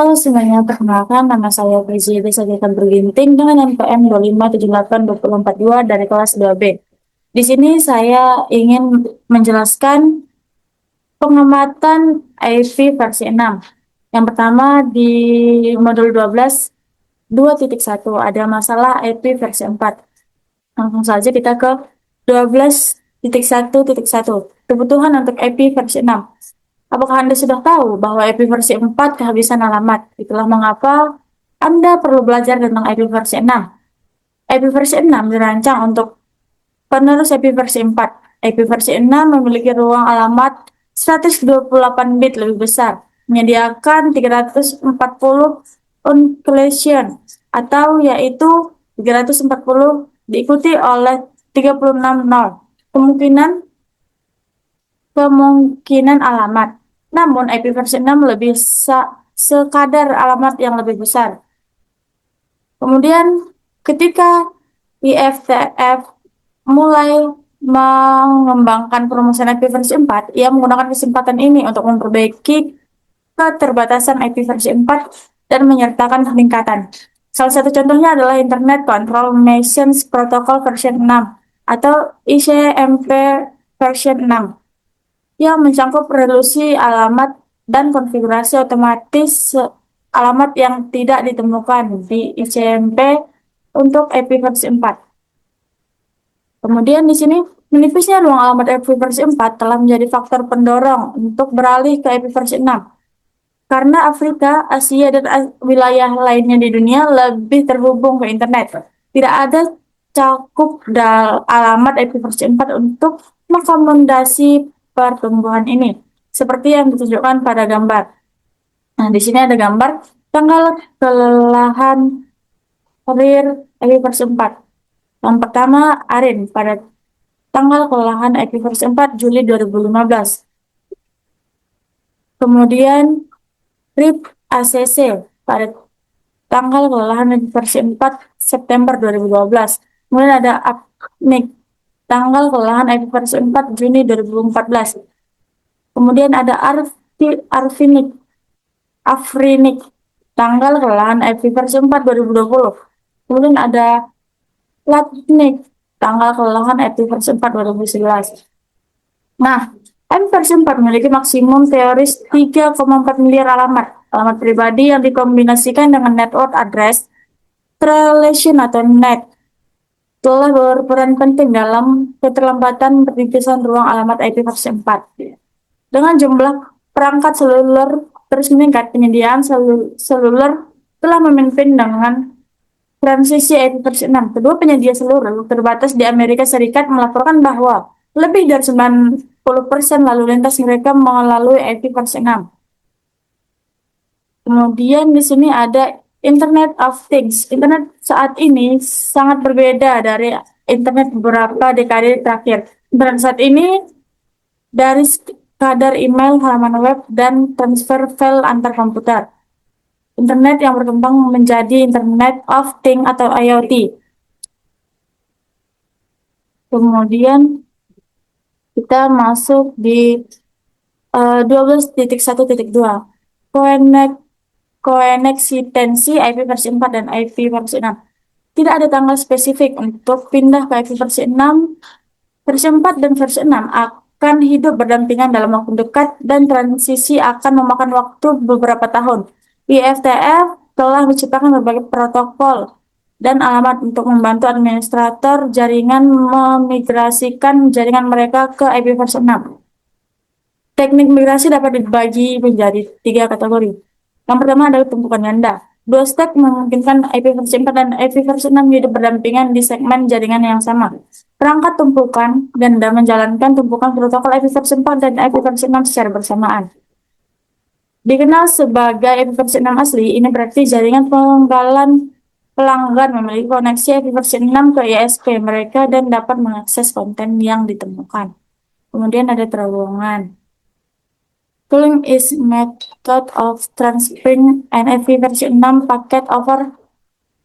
Halo semuanya, perkenalkan nama saya Prizi Desa Berginting dengan NPM 2578242 dari kelas 2B. Di sini saya ingin menjelaskan pengamatan IV versi 6. Yang pertama di modul 12 2.1 ada masalah IP versi 4. Langsung saja kita ke 12.1.1. Kebutuhan untuk IP versi 6. Apakah Anda sudah tahu bahwa IP versi 4 kehabisan alamat? Itulah mengapa Anda perlu belajar tentang IP versi 6. IP versi 6 dirancang untuk penerus IP versi 4. IP versi 6 memiliki ruang alamat 128 bit lebih besar, menyediakan 340 onclusion atau yaitu 340 diikuti oleh 36 nol. Kemungkinan kemungkinan alamat. Namun IP versi 6 lebih sekadar alamat yang lebih besar. Kemudian ketika IFTF mulai mengembangkan perumusan IP versi 4, ia menggunakan kesempatan ini untuk memperbaiki keterbatasan IP versi 4 dan menyertakan peningkatan. Salah satu contohnya adalah Internet Control Machines Protocol version 6 atau ICMP version 6 yang mencangkup resolusi alamat dan konfigurasi otomatis alamat yang tidak ditemukan di ICMP untuk IP versi 4. Kemudian di sini menipisnya ruang alamat IP versi 4 telah menjadi faktor pendorong untuk beralih ke IP versi 6. Karena Afrika, Asia, dan wilayah lainnya di dunia lebih terhubung ke internet. Tidak ada cakup alamat IP versi 4 untuk mengakomodasi pertumbuhan ini, seperti yang ditunjukkan pada gambar. Nah, di sini ada gambar tanggal kelelahan real IP versi 4. Yang pertama, ARIN pada tanggal kelelahan IP versi 4 Juli 2015. Kemudian RIP ACC pada tanggal kelelahan versi 4 September 2012. Kemudian ada APNIC tanggal kelelahan IP versi 4 Juni 2014. Kemudian ada Afrinik tanggal kelelahan IP versi 4 2020. Kemudian ada Latnik tanggal kelelahan IP versi 4 2011. Nah, IP versi 4 memiliki maksimum teoris 3,4 miliar alamat pribadi yang dikombinasikan dengan network address relation atau NAT telah berperan penting dalam keterlambatan perlintasan ruang alamat IP versi 4. Dengan jumlah perangkat seluler terus meningkat, penyediaan seluler telah memimpin dengan transisi IP versi 6. Kedua penyedia seluler terbatas di Amerika Serikat melaporkan bahwa lebih dari 90% lalu lintas mereka melalui IP versi 6. Kemudian di sini ada Internet of Things. Internet saat ini sangat berbeda dari internet beberapa dekade terakhir. Internet saat ini dari kadar email, halaman web, dan transfer file antar komputer. Internet yang berkembang menjadi Internet of Things atau IoT. Kemudian kita masuk di 12.1.2. Koeksistensi IP versi 4 dan IP versi 6. Tidak ada tanggal spesifik untuk pindah ke IP versi 6. Versi 4 dan versi 6 akan hidup berdampingan dalam waktu dekat dan transisi akan memakan waktu beberapa tahun. IFTF telah menciptakan berbagai protokol dan alamat untuk membantu administrator jaringan memigrasikan jaringan mereka ke IP versi 6. Teknik migrasi dapat dibagi menjadi 3 kategori. Yang pertama adalah tumpukan ganda. Dua stack memungkinkan IP versi 4 dan IP versi 6 hidup berdampingan di segmen jaringan yang sama. Perangkat tumpukan ganda menjalankan tumpukan protokol IP versi 4 dan IP versi 6 secara bersamaan. Dikenal sebagai IP versi 6 asli, ini berarti jaringan pelanggan memiliki koneksi IP versi 6 ke ISP mereka dan dapat mengakses konten yang ditemukan. Kemudian ada terowongan. Tooling is method of transferring NFV versi 6 paket over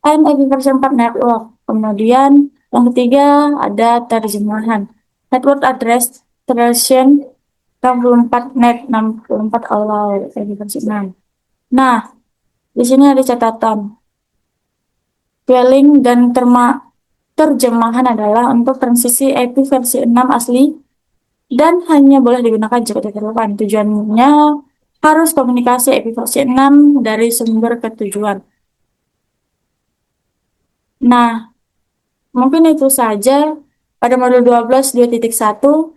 NFV versi 4 network. Kemudian yang ketiga ada terjemahan. Network address version 64 net 64 allow NFV versi 6. Nah, Di sini ada catatan. Spelling dan terjemahan adalah untuk transisi IP versi 6 asli dan hanya boleh digunakan jika diperlukan. Tujuannya harus komunikasi IP versi 6 dari sumber ke tujuan. Nah, mungkin itu saja pada modul 12 2.1.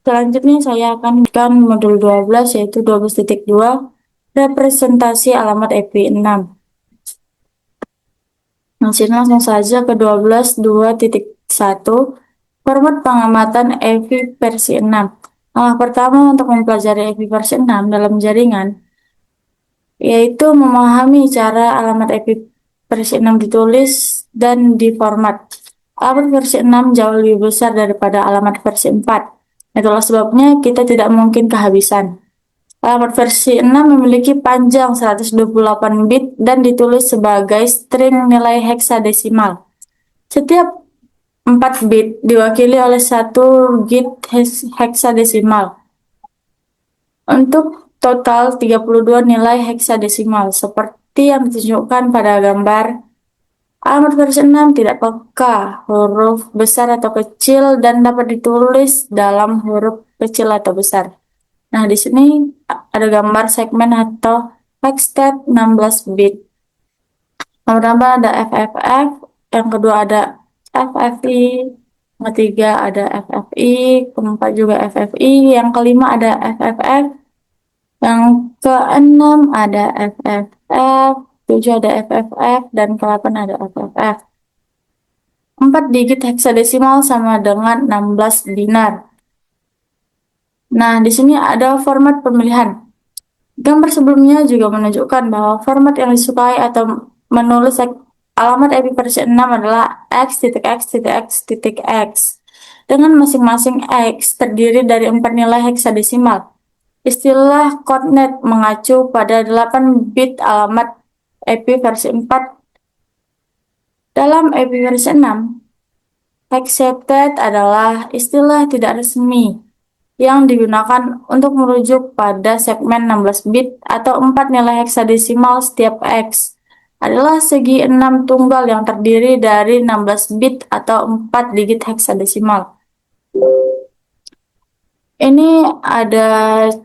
Selanjutnya saya akan memberikan modul 12 yaitu 12.2 representasi alamat IP 6. Nah, sini langsung saja ke 12 2.1 format pengamatan EV versi 6. Langkah pertama untuk mempelajari EV versi 6 dalam jaringan yaitu memahami cara alamat IP versi 6 ditulis dan diformat. Alamat versi 6 jauh lebih besar daripada alamat versi 4. Itulah sebabnya kita tidak mungkin kehabisan. Alamat versi 6 memiliki panjang 128 bit dan ditulis sebagai string nilai heksadesimal. Setiap 4 bit diwakili oleh 1 bit heksadesimal. Untuk total 32 nilai heksadesimal seperti yang ditunjukkan pada gambar. Alamat versi 6 tidak peka huruf besar atau kecil dan dapat ditulis dalam huruf kecil atau besar. Nah, di sini ada gambar segmen atau hexstat 16 bit. Yang pertama ada FFF, yang kedua ada FFI, yang ketiga ada FFI, keempat juga FFI, yang kelima ada FFF, yang keenam ada FFF, tujuh ada FFF, dan ke-8 ada FFF. 4 digit heksadesimal sama dengan 16 binar. Nah, di sini ada format pemilihan. Gambar sebelumnya juga menunjukkan bahwa format yang disukai atau menulis alamat IP versi 6 adalah x.x.x.x dengan masing-masing x terdiri dari 4 nilai heksadesimal. Istilah coordinate mengacu pada 8 bit alamat IP versi 4. Dalam IP versi 6, hexatet adalah istilah tidak resmi yang digunakan untuk merujuk pada segmen 16 bit atau 4 nilai heksadesimal. Setiap x adalah segi 6 tunggal yang terdiri dari 16 bit atau 4 digit heksadesimal. Ini ada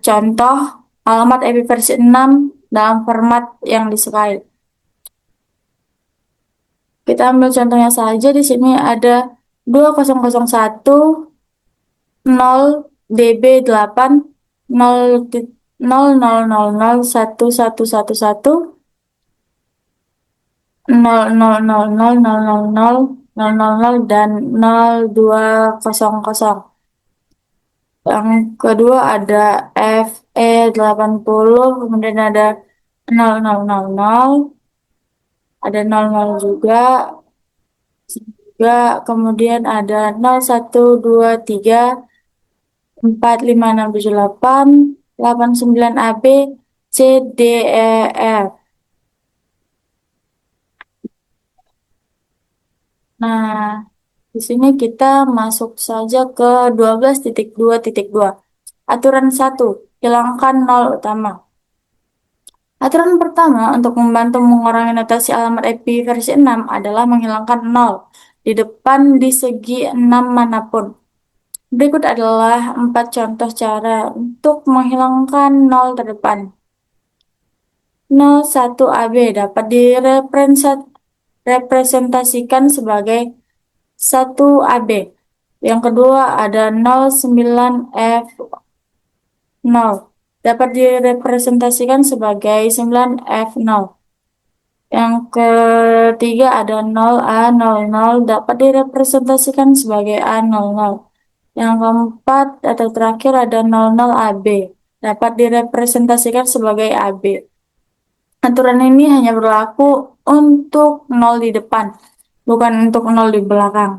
contoh alamat IP versi 6 dalam format yang disukai. Kita ambil contohnya saja. Di sini ada 2001 0 db8 0,000,1111 0,000,000,000 dan 0200. Yang kedua ada FE80, kemudian ada 0000, ada 00 juga, kemudian ada 0123 45678 89AB CDEF. Nah, di sini kita masuk saja ke 12.2.2. Aturan 1, hilangkan 0 utama. Aturan pertama untuk membantu mengurangi notasi alamat IP versi 6 adalah menghilangkan 0 di depan di segi 6 manapun. Berikut adalah 4 contoh cara untuk menghilangkan 0 terdepan. 01AB dapat direpresentasikan sebagai 1AB. Yang kedua ada 09F0 dapat direpresentasikan sebagai 9F0. Yang ketiga ada 0A00 dapat direpresentasikan sebagai A00. Yang keempat atau terakhir ada 00AB dapat direpresentasikan sebagai AB. Aturan ini hanya berlaku untuk 0 di depan, bukan untuk 0 di belakang.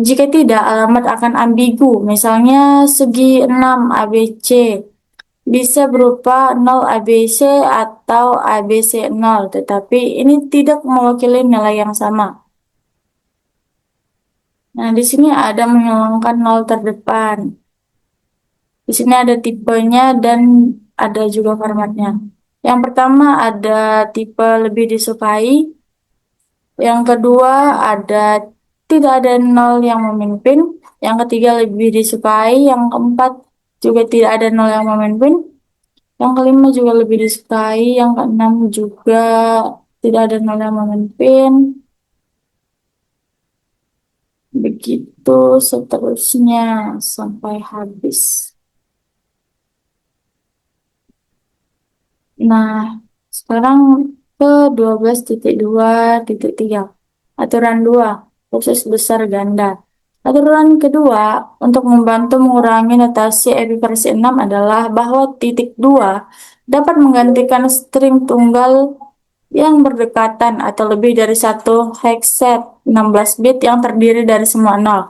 Jika tidak, alamat akan ambigu. Misalnya segi 6 ABC bisa berupa 0 ABC atau ABC 0, tetapi ini tidak mewakili nilai yang sama. Nah, di sini ada menghilangkan 0 terdepan. Di sini ada tipenya dan ada juga formatnya. Yang pertama ada tipe lebih disukai, yang kedua ada tidak ada nol yang memimpin, yang ketiga lebih disukai, yang keempat juga tidak ada nol yang memimpin, yang kelima juga lebih disukai, yang keenam juga tidak ada nol yang memimpin, begitu seterusnya sampai habis. Nah, sekarang ke 12.2.3. Aturan 2, khusus besar ganda. Aturan kedua, untuk membantu mengurangi notasi EPI versi 6 adalah bahwa titik 2 dapat menggantikan string tunggal yang berdekatan atau lebih dari satu hexset 16 bit yang terdiri dari semua nol.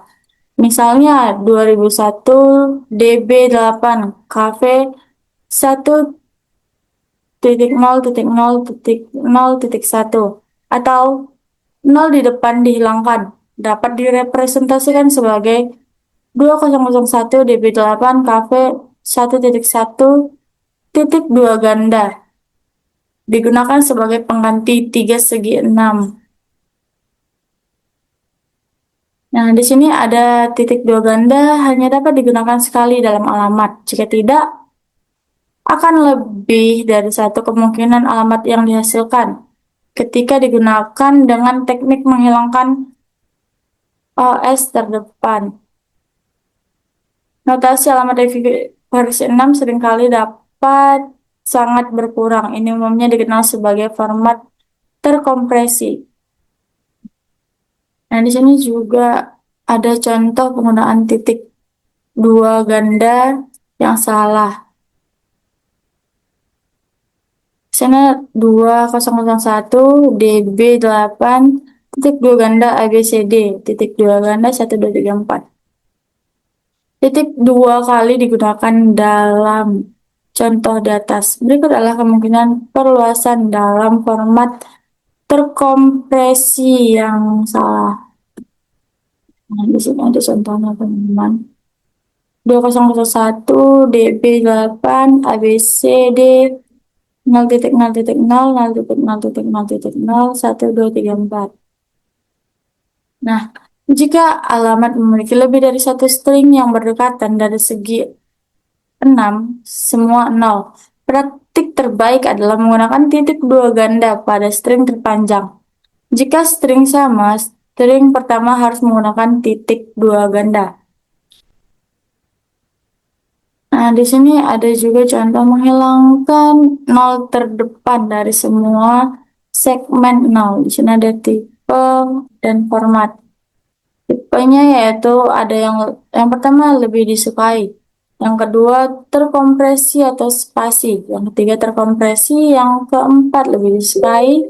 Misalnya 2001 DB8 KV 1 titik nol titik nol titik nol titik satu atau nol di depan dihilangkan dapat direpresentasikan sebagai 2001 DB8 KV 1.1 titik 2 ganda digunakan sebagai pengganti 3 segi 6. Nah, di sini ada titik 2 ganda hanya dapat digunakan sekali dalam alamat. Jika tidak, akan lebih dari satu kemungkinan alamat yang dihasilkan ketika digunakan dengan teknik menghilangkan OS terdepan. Notasi alamat versi 6 seringkali dapat sangat berkurang. Ini umumnya dikenal sebagai format terkompresi. Nah, di sini juga ada contoh penggunaan titik 2 ganda yang salah. Sana 2001 DB8 titik 2 ganda ABCD titik 2 ganda 1234. Titik 2 kali digunakan dalam contoh di atas. Berikut adalah kemungkinan perluasan dalam format terkompresi yang salah. Nah, di sini ada contohnya teman-teman. 2001 DB8 ABCD 0.0.0.0.0.0 Nah, jika alamat memiliki lebih dari satu string yang berdekatan dari segi 6, semua 0. Praktik terbaik adalah menggunakan titik 2 ganda pada string terpanjang. Jika string sama, string pertama harus menggunakan titik 2 ganda. Nah, di sini ada juga contoh menghilangkan nol terdepan dari semua segmen nol. Di sini ada tipe dan format. Tipenya yaitu ada yang pertama lebih disukai, yang kedua terkompresi atau spasi, yang ketiga terkompresi, yang keempat lebih disukai,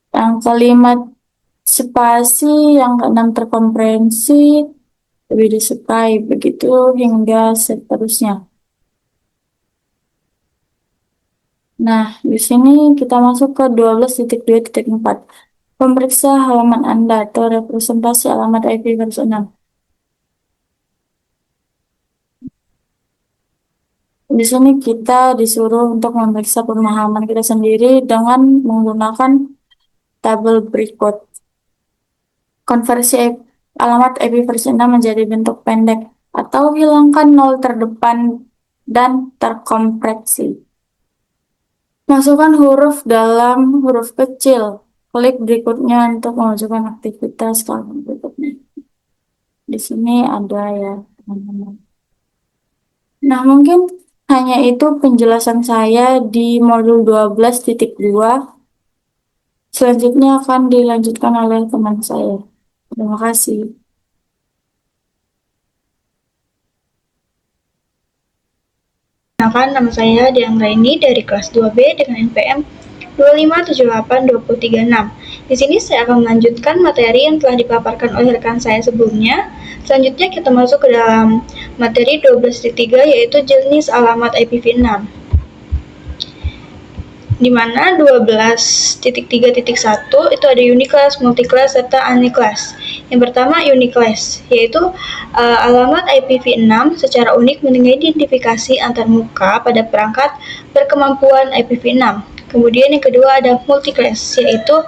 yang kelima spasi, yang keenam terkompresi, lebih disukai, begitu hingga seterusnya. Nah, di sini kita masuk ke 12.2.4. Pemeriksa halaman Anda atau representasi alamat IP versi 6. Di sini kita disuruh untuk memeriksa pemahaman kita sendiri dengan menggunakan tabel berikut. Konversi alamat IP versi 6 menjadi bentuk pendek atau hilangkan nol terdepan dan terkompresi. Masukkan huruf dalam huruf kecil. Klik berikutnya untuk mengajukan aktivitas kolom berikutnya. Di sini ada ya, teman-teman. Nah, mungkin hanya itu penjelasan saya di modul 12.2. Selanjutnya akan dilanjutkan oleh teman saya. Terima kasih. Perkenalkan, nama saya Dianggraini dari kelas 2B dengan NPM 25782036. Di sini saya akan melanjutkan materi yang telah dipaparkan oleh rekan saya sebelumnya. Selanjutnya kita masuk ke dalam materi 12.3 yaitu jenis alamat IPv6. Di mana 12.3.1 itu ada uniclass, multiclass, serta uniclass. Yang pertama unique class, yaitu alamat IPv6 secara unik mengidentifikasi antarmuka pada perangkat berkemampuan IPv6. Kemudian yang kedua ada multi-class, yaitu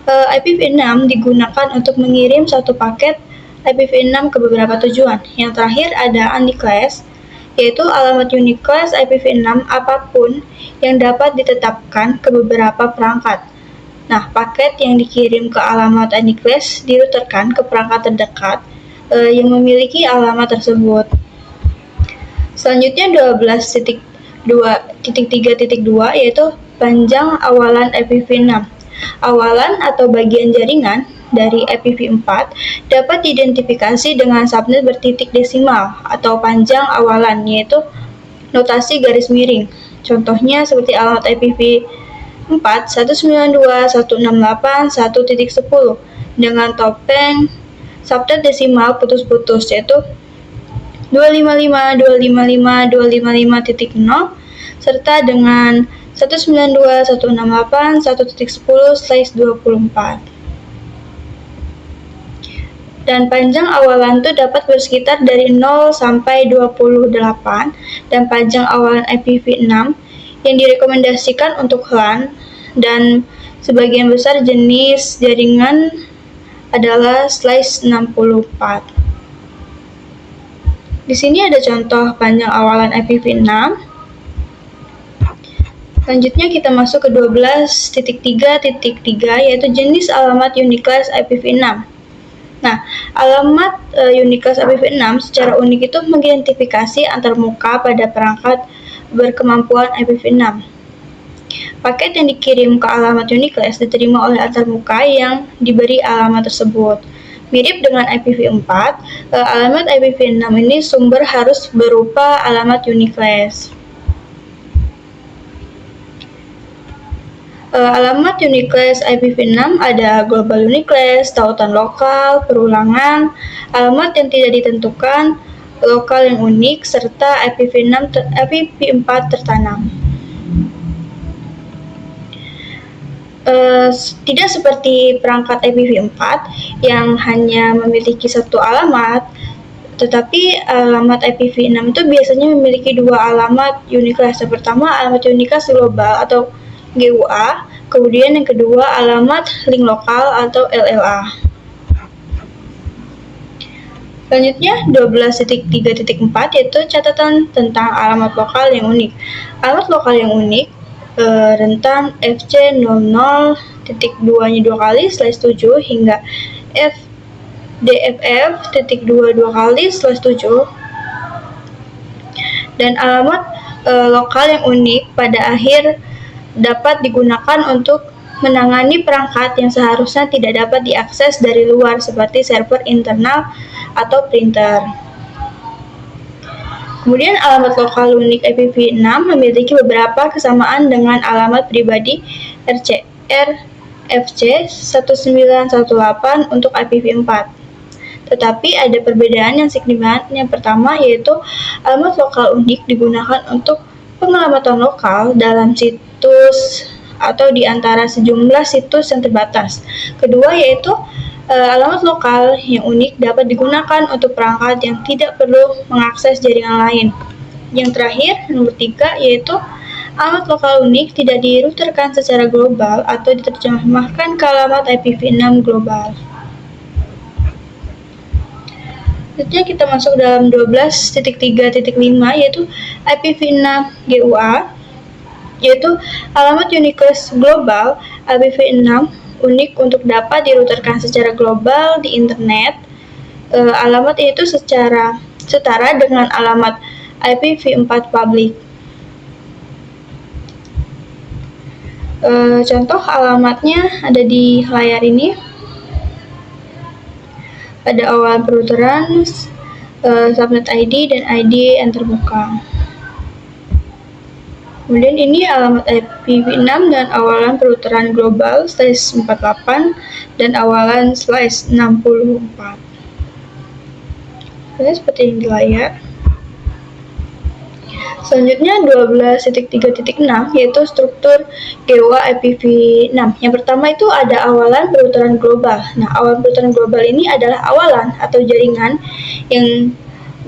IPv6 digunakan untuk mengirim satu paket IPv6 ke beberapa tujuan. Yang terakhir ada uniclass, yaitu alamat unique class IPv6 apapun yang dapat ditetapkan ke beberapa perangkat. Nah, paket yang dikirim ke alamat uniclass diruterkan ke perangkat terdekat yang memiliki alamat tersebut. Selanjutnya 12.2.3.2 yaitu panjang awalan IPv6. Awalan atau bagian jaringan dari IPv4 dapat diidentifikasi dengan subnet bertitik desimal atau panjang awalan, yaitu notasi garis miring. Contohnya seperti alamat IPv4 192.168.1.10 dengan topeng subnet desimal putus-putus, yaitu 255.255.255.0 serta dengan 192.168.1.10/24. Dan panjang awalan itu dapat bersekitar dari 0 sampai 28, dan panjang awalan IPv6 yang direkomendasikan untuk LAN dan sebagian besar jenis jaringan adalah /64. Di sini ada contoh panjang awalan IPv6. Selanjutnya kita masuk ke 12.3.3 yaitu jenis alamat unique class IPv6. Nah, alamat unique class IPv6 secara unik itu mengidentifikasi antarmuka pada perangkat berkemampuan IPv6. Paket yang dikirim ke alamat unique class diterima oleh antarmuka yang diberi alamat tersebut. Mirip dengan IPv4, alamat IPv6 ini sumber harus berupa alamat unique class. Alamat unique class IPv6 ada global unique class, tautan lokal, perulangan, alamat yang tidak ditentukan, lokal yang unik, serta IPv4 tertanam. Tidak seperti perangkat IPv4 yang hanya memiliki satu alamat, tetapi alamat IPv6 itu biasanya memiliki dua alamat unique class. Yang pertama alamat unique class global atau GUA, kemudian yang kedua alamat link lokal atau LLA. Selanjutnya 12.3.4 yaitu catatan tentang alamat lokal yang unik. Alamat lokal yang unik rentan fc00.2 hingga fdff.2 dan alamat lokal yang unik pada akhir dapat digunakan untuk menangani perangkat yang seharusnya tidak dapat diakses dari luar seperti server internal atau printer. Kemudian alamat lokal unik IPv6 memiliki beberapa kesamaan dengan alamat pribadi RFC 1918 untuk IPv4. Tetapi ada perbedaan yang signifikan. Yang pertama yaitu alamat lokal unik digunakan untuk pengelamatan lokal dalam situs atau di antara sejumlah situs yang terbatas. Kedua yaitu alamat lokal yang unik dapat digunakan untuk perangkat yang tidak perlu mengakses jaringan lain. Yang terakhir, nomor 3, yaitu alamat lokal unik tidak diruterkan secara global atau diterjemahkan ke alamat IPv6 global. Selanjutnya kita masuk dalam 12.3.5 yaitu IPv6 GUA, yaitu alamat unique class global IPv6 unik untuk dapat diruterkan secara global di internet. Alamat itu setara dengan alamat IPv4 public. Contoh alamatnya ada di layar ini. Ada awalan peruteran, subnet ID, dan ID yang terbuka. Kemudian ini alamat IPv6 dan awalan peruteran global /48 dan awalan /64. Ini seperti yang di layar. Selanjutnya 12.3.6 yaitu struktur GUA IPv6. Yang pertama itu ada awalan perputaran global. Nah, awalan perputaran global ini adalah awalan atau jaringan yang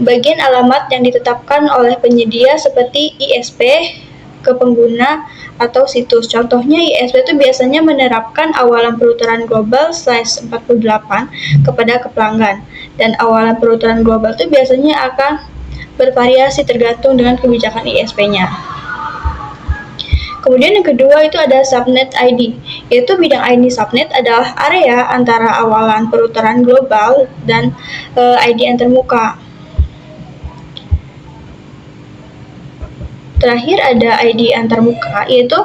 bagian alamat yang ditetapkan oleh penyedia seperti ISP ke pengguna atau situs. Contohnya ISP itu biasanya menerapkan awalan perputaran global /48 kepada pelanggan. Dan awalan perputaran global itu biasanya akan bervariasi tergantung dengan kebijakan ISP-nya. Kemudian yang kedua itu ada subnet ID, yaitu bidang ID subnet adalah area antara awalan perputaran global dan ID antarmuka. Terakhir ada ID antarmuka, yaitu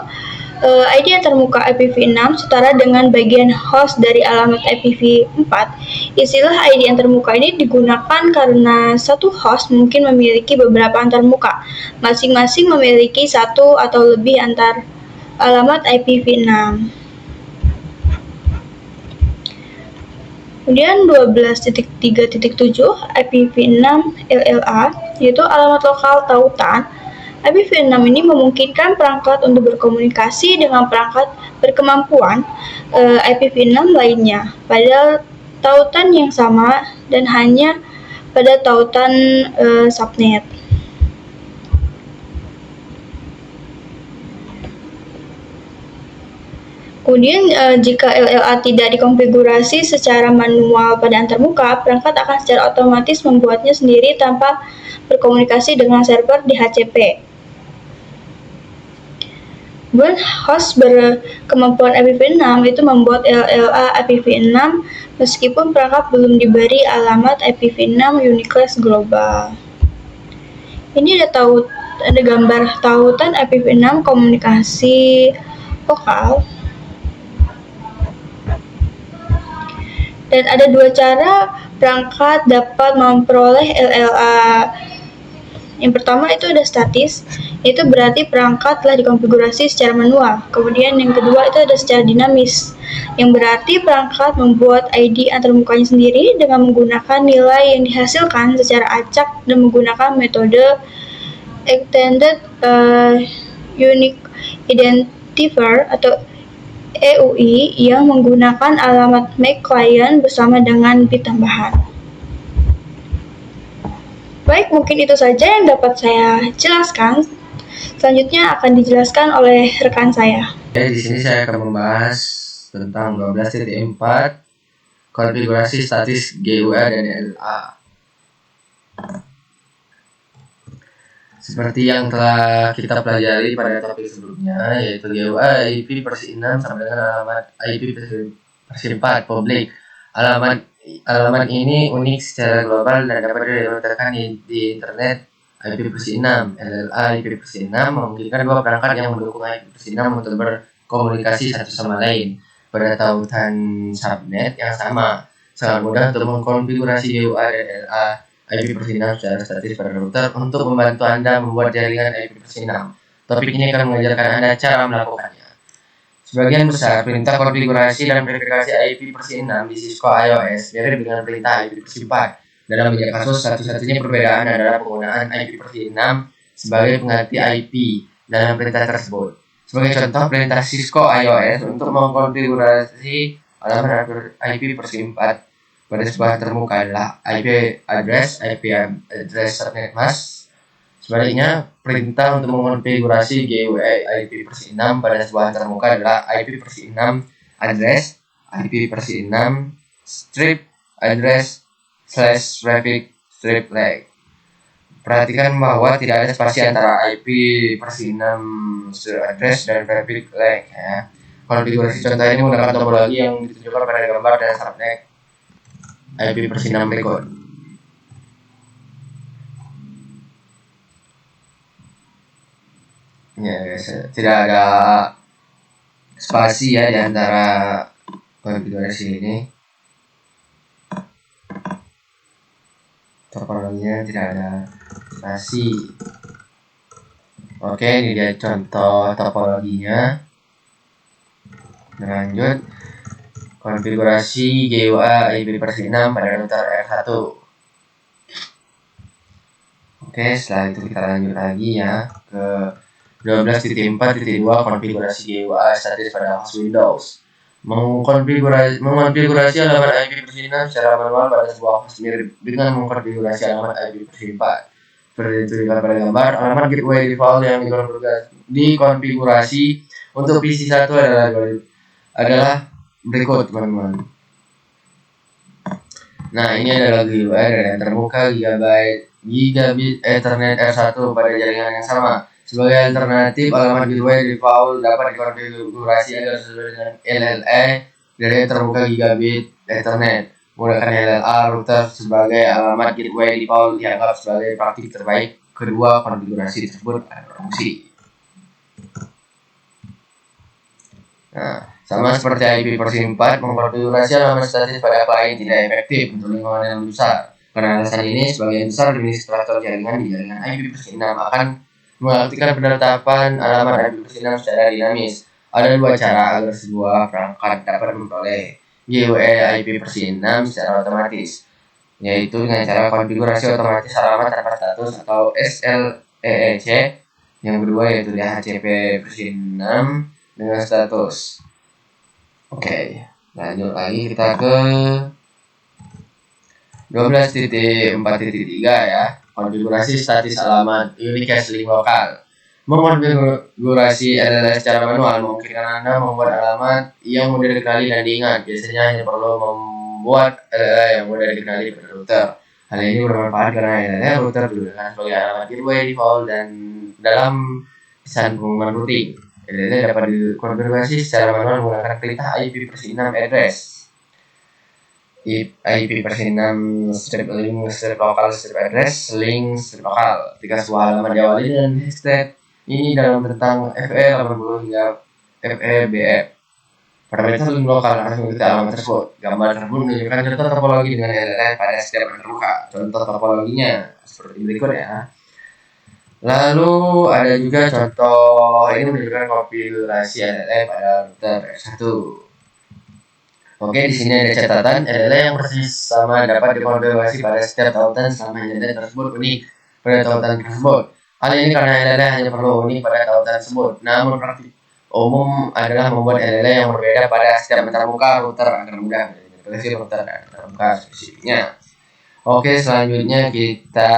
ID antarmuka IPv6 setara dengan bagian host dari alamat IPv4. Istilah ID antarmuka ini digunakan karena satu host mungkin memiliki beberapa antarmuka, masing-masing memiliki satu atau lebih antar alamat IPv6. Kemudian 12.3.7 IPv6 LLA, yaitu alamat lokal tautan. IPv6 ini memungkinkan perangkat untuk berkomunikasi dengan perangkat berkemampuan IPv6 lainnya pada tautan yang sama dan hanya pada tautan subnet. Kemudian jika LLA tidak dikonfigurasi secara manual pada antarmuka, perangkat akan secara otomatis membuatnya sendiri tanpa berkomunikasi dengan server DHCP. Kemudian host berkemampuan IPv6 itu membuat LLA IPv6 meskipun perangkat belum diberi alamat IPv6 Uniclass Global. Ini ada gambar tautan IPv6 komunikasi lokal. Dan ada dua cara perangkat dapat memperoleh LLA. Yang pertama itu ada statis, itu berarti perangkat telah dikonfigurasi secara manual. Kemudian yang kedua itu ada secara dinamis, yang berarti perangkat membuat ID antarmukanya sendiri dengan menggunakan nilai yang dihasilkan secara acak dan menggunakan metode Extended Unique Identifier atau EUI yang menggunakan alamat MAC client bersama dengan bit tambahan. Baik, mungkin itu saja yang dapat saya jelaskan. Selanjutnya akan dijelaskan oleh rekan saya. Di sini saya akan membahas tentang 12.4 konfigurasi statis GUA dan LLA. Seperti yang telah kita pelajari pada topik sebelumnya, yaitu GUA IP versi 6 sama dengan alamat IP versi 4 publik. Alamat ini unik secara global dan dapat diletakkan di internet. IP versi 6, LLA IP versi 6 memungkinkan dua perangkat yang mendukung IP versi 6 untuk berkomunikasi satu sama lain pada tautan subnet yang sama. Sangat mudah untuk mengkonfigurasi GUA dan LLA IP versi 6 secara statis pada router untuk membantu Anda membuat jaringan IP versi 6. Topik ini akan mengajarkan Anda cara melakukannya. Sebagian besar perintah konfigurasi dan verifikasi IP versi 6 di Cisco iOS mirip dengan perintah IP versi 4. Dalam banyak kasus, satu-satunya perbedaan adalah penggunaan IP versi 6 sebagai pengganti IP dalam perintah tersebut. Sebagai contoh, perintah Cisco iOS untuk mengkonfigurasi alamat IP versi 4 pada sebuah termuka adalah IP address subnet mask. Sebaliknya, perintah untuk mengonfigurasi GUI IP versi 6 pada sebuah termuka adalah IP versi 6 address, IP versi 6 strip address /traffic strip leg. Perhatikan bahwa tidak ada spasi antara IP versi 6 strip address dan traffic leg ya. Konfigurasi contoh ini menggunakan topologi yang ditunjukkan pada gambar dan subnet IP versi 6 berikut. Ya, tidak ada spasi ya di antara konfigurasi ini. Topologinya tidak ada spasi. Oke, ini dia contoh topologinya. Lanjut, konfigurasi GUA IP versi 6 pada router R1. Oke, setelah itu kita lanjut lagi ya ke 12.4.2 konfigurasi GUI statis pada host Windows. Mengonfigurasi alamat IP versi 6 secara manual pada sebuah host mirip dengan mengkonfigurasi alamat IP versi 4. Seperti itu pada gambar, alamat gateway default yang dikonfigurasi untuk PC 1 adalah berikut, teman-teman. Nah, ini adalah GUI dan yang terbuka gigabit Ethernet R1 pada jaringan yang sama. Sebagai alternatif, alamat gateway default dapat dikonfigurasi agar sesuai dengan LLA dari terbuka gigabit Ethernet. Menggunakan LLA router sebagai alamat gateway default dianggap sebagai praktik terbaik. Kedua konfigurasi tersebut akan berfungsi. Nah, sama seperti IP versi 4, mengkonfigurasi alamat statis pada klien tidak efektif untuk lingkungan yang besar. Karena alasan ini, sebagian besar administrator jaringan di jaringan IP versi 6 akan mengaktifkan penetapan alamat IP versi 6 secara dinamis. Ada dua cara agar sebuah perangkat dapat memperoleh GUI IP versi 6 secara otomatis, yaitu dengan cara konfigurasi otomatis alamat tanpa status atau SLEEC. Yang kedua yaitu DHCP versi 6 dengan status. Oke, lanjut lagi kita ke 12.4.3 ya. Konfigurasi statis alamat unicast link lokal. Mengkonfigurasi adalah secara manual memungkinkan Anda membuat alamat yang mudah dikenali dan diingat. Biasanya hanya perlu membuat adalah yang mudah dikenali pada router. Hal ini bermanfaat karena adalah router digunakan sebagai alamat gateway default dan dalam pesan pengumuman routing. LLA dapat dikonfigurasi secara manual menggunakan perintah IP versi 6 address. IP versi 6 strip link strip lokal strip address link strip lokal. Ketika sebuah halaman diawali dengan hashtag ini dalam tentang FE80 hingga FEBF. Parameter link lokal harus mengikuti alamat tersebut. Gambar tersebut menunjukkan contoh topologi dengan LLA pada setiap yang terbuka. Contoh topologinya seperti berikut ya. Lalu ada juga contoh ini menunjukkan konfigurasi LLA pada router R1. Oke, di sini ada catatan LLA yang persis sama dapat dikonfigurasi pada setiap tautan selama LLA tersebut unik pada tautan tersebut. Hal ini karena LLA hanya perlu unik pada tautan tersebut. Namun praktik umum adalah membuat LLA yang berbeda pada setiap antarmuka router agar mudah manipulasi router dan antarmuka spesifiknya. Oke, selanjutnya kita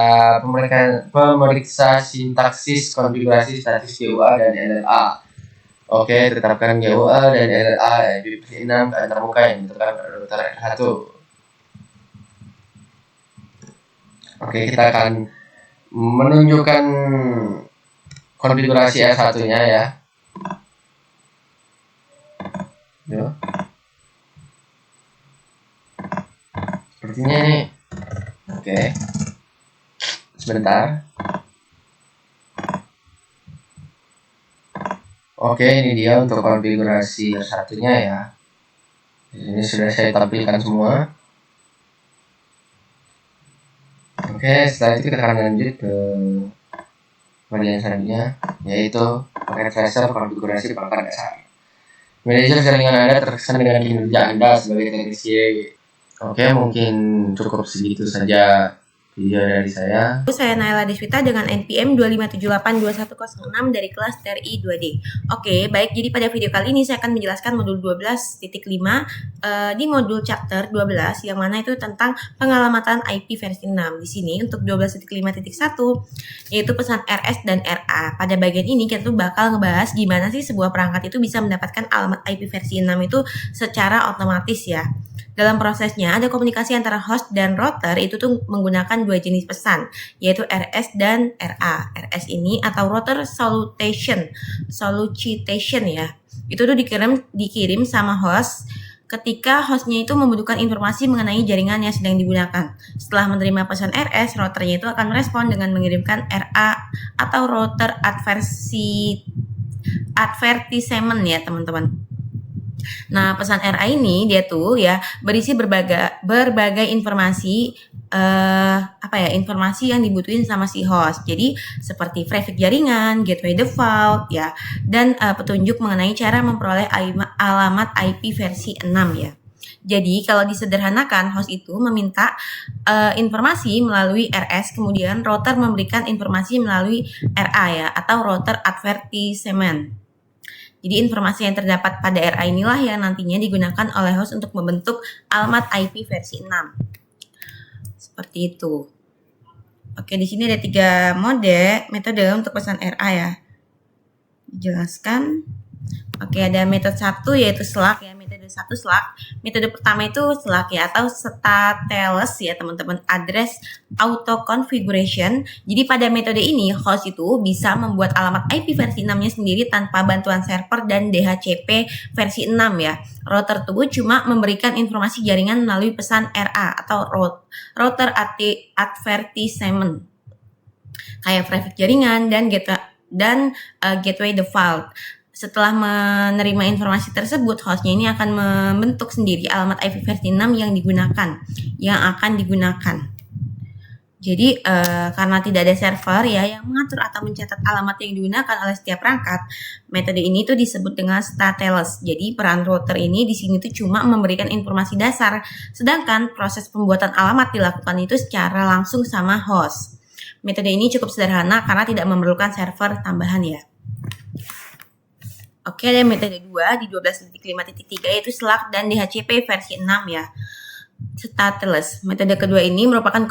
pemeriksa sintaksis konfigurasi statis GUI dan LLA. Oke, tetapkan GUI dan LLA IP versi 6 ke antarmuka yang ditentukan pada router R1. Oke, kita akan menunjukkan konfigurasi R1-nya ya. Sepertinya ini. Oke, sebentar. Oke, ini dia untuk konfigurasi R1-nya ya. Ini sudah saya tampilkan semua. Oke, setelah itu kita akan lanjut ke bagian selanjutnya, yaitu paket tracer konfigurasi perangkat dasar. Manajer jaringan Anda terkesan dengan kinerja Anda sebagai teknisi. Oke, mungkin cukup segitu saja video dari saya. Saya Naila Deswita dengan NPM 2578210 dari kelas TRI 2D. Oke, baik. Jadi pada video kali ini saya akan menjelaskan modul 12.5 di modul chapter 12 yang mana itu tentang pengalamatan IP versi 6. Di sini untuk 12.5.1 yaitu pesan RS dan RA. Pada bagian ini kita tuh bakal ngebahas gimana sih sebuah perangkat itu bisa mendapatkan alamat IP versi 6 itu secara otomatis ya. Dalam prosesnya ada komunikasi antara host dan router itu tuh menggunakan dua jenis pesan, yaitu RS dan RA. RS ini atau router salutation ya. Itu tuh dikirim sama host ketika hostnya itu membutuhkan informasi mengenai jaringan yang sedang digunakan. Setelah menerima pesan RS, routernya itu akan merespon dengan mengirimkan RA atau router advertisement ya teman-teman. Nah, pesan RA ini dia tuh ya berisi berbagai informasi informasi yang dibutuhin sama si host. Jadi seperti traffic jaringan, gateway default ya, dan petunjuk mengenai cara memperoleh alamat IP versi 6 ya. Jadi kalau disederhanakan, host itu meminta informasi melalui RS, kemudian router memberikan informasi melalui RA ya, atau router advertisement. Jadi informasi yang terdapat pada RA inilah yang nantinya digunakan oleh host untuk membentuk alamat IP versi 6. Seperti itu. Oke, di sini ada 3 metode untuk pesan RA ya. Dijelaskan. Oke, ada metode 1 yaitu SLAC ya, metode 1 SLAC. Metode pertama itu SLAC ya, atau stateless ya teman-teman, address auto configuration. Jadi pada metode ini host itu bisa membuat alamat IP versi 6-nya sendiri tanpa bantuan server dan DHCP versi 6 ya. Router tuh cuma memberikan informasi jaringan melalui pesan RA atau router advertisement kayak traffic jaringan dan gateway default. Setelah menerima informasi tersebut, hostnya ini akan membentuk sendiri alamat IP versi 6 yang akan digunakan. Jadi karena tidak ada server ya yang mengatur atau mencatat alamat yang digunakan oleh setiap perangkat, metode ini tuh disebut dengan stateless. Jadi peran router ini di sini tuh cuma memberikan informasi dasar, sedangkan proses pembuatan alamat dilakukan itu secara langsung sama host. Metode ini cukup sederhana karena tidak memerlukan server tambahan ya. Oke, ada metode 2 di 12.5.3 yaitu SLAC dan DHCP versi 6 ya. Stateless. Metode kedua ini merupakan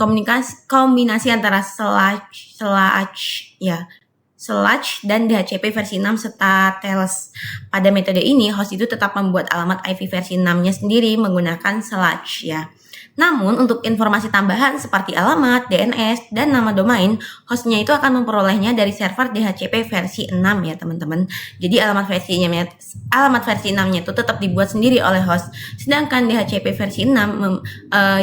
kombinasi antara SLAC dan DHCP versi 6 stateless. Pada metode ini, host itu tetap membuat alamat IP versi 6-nya sendiri menggunakan SLAC ya. Namun untuk informasi tambahan seperti alamat, DNS, dan nama domain, hostnya itu akan memperolehnya dari server DHCP versi 6 ya teman-teman. Jadi alamat versi 6-nya itu tetap dibuat sendiri oleh host. Sedangkan DHCP versi 6